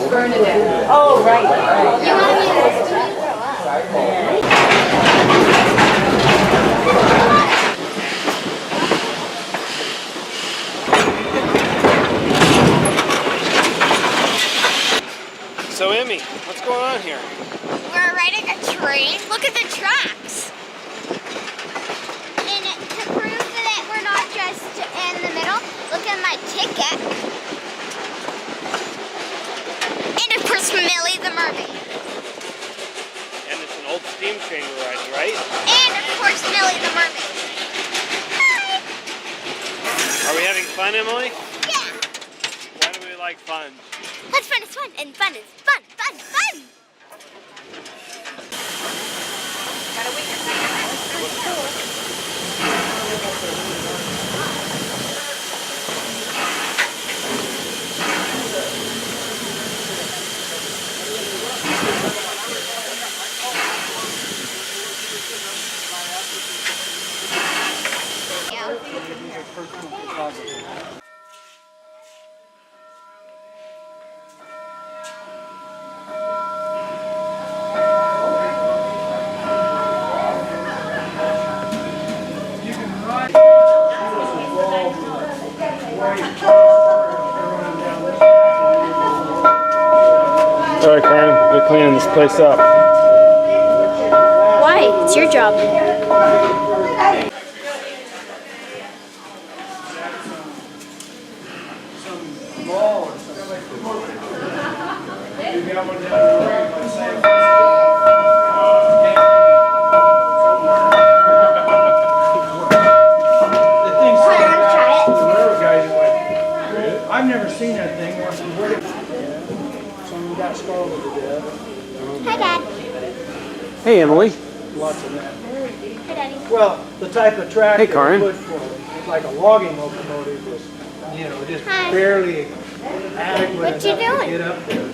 Bernadette. Oh, right. You want me to So Emmy, what's going on here? We're riding a train. Look at the tracks. And to prove that we're not just in the middle, look at my ticket. And of course, Millie the mermaid. And it's an old steam train we're riding, right? And of course, Millie the mermaid. Hi. Are we having fun, Emily? Yeah. Why do we like fun? That's fun. It's fun. And fun is fun. Fun. Fun. All right, Karen, we're cleaning this place up. Why? It's your job. I've never seen that thing. Some got scalded to death. Hi, Dad. Hey, Emily. Lots of that. Hi, Daddy. Well, the type of track Hey, that Karin. we put for it, like a logging locomotive, was, just Hi. barely adequate What you enough to doing? get up there.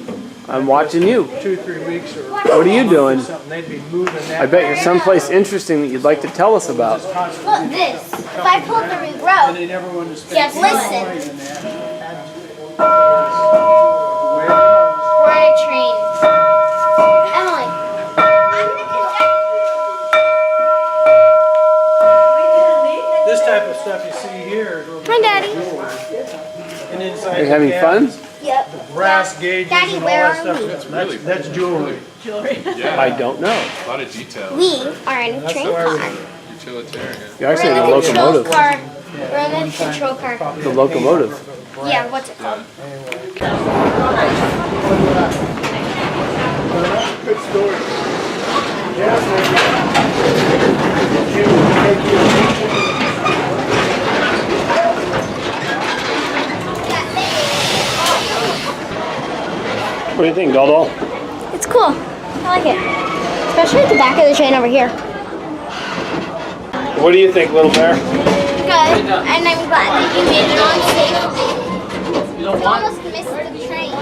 I'm watching you. 2-3 weeks or What are you doing? something, they'd be moving that. I bet you're someplace interesting that you'd like to tell us about. Look, this. If I pull through the And road, they never wanted to spend Just more listen. money than that. we're in a train. Emily. I'm the conductor. This type of stuff you see here is what we Hi, Daddy. call jewelry. And inside Are you the having fun? cabins, Yep. brass gauges Daddy, and all where that are stuff. we? That's jewelry. Yeah, I don't know. a lot of detail. We are in a That's train the way car. Utilitarian. You're actually in a We're in the control locomotive. car. We're in the control car. The locomotive. Yeah, what's it called? Good story. What do you think, Doll? It's cool. I like it. Especially at the back of the train over here. What do you think, little bear? Good. And I'm glad that you made it on safely. You almost missed the train.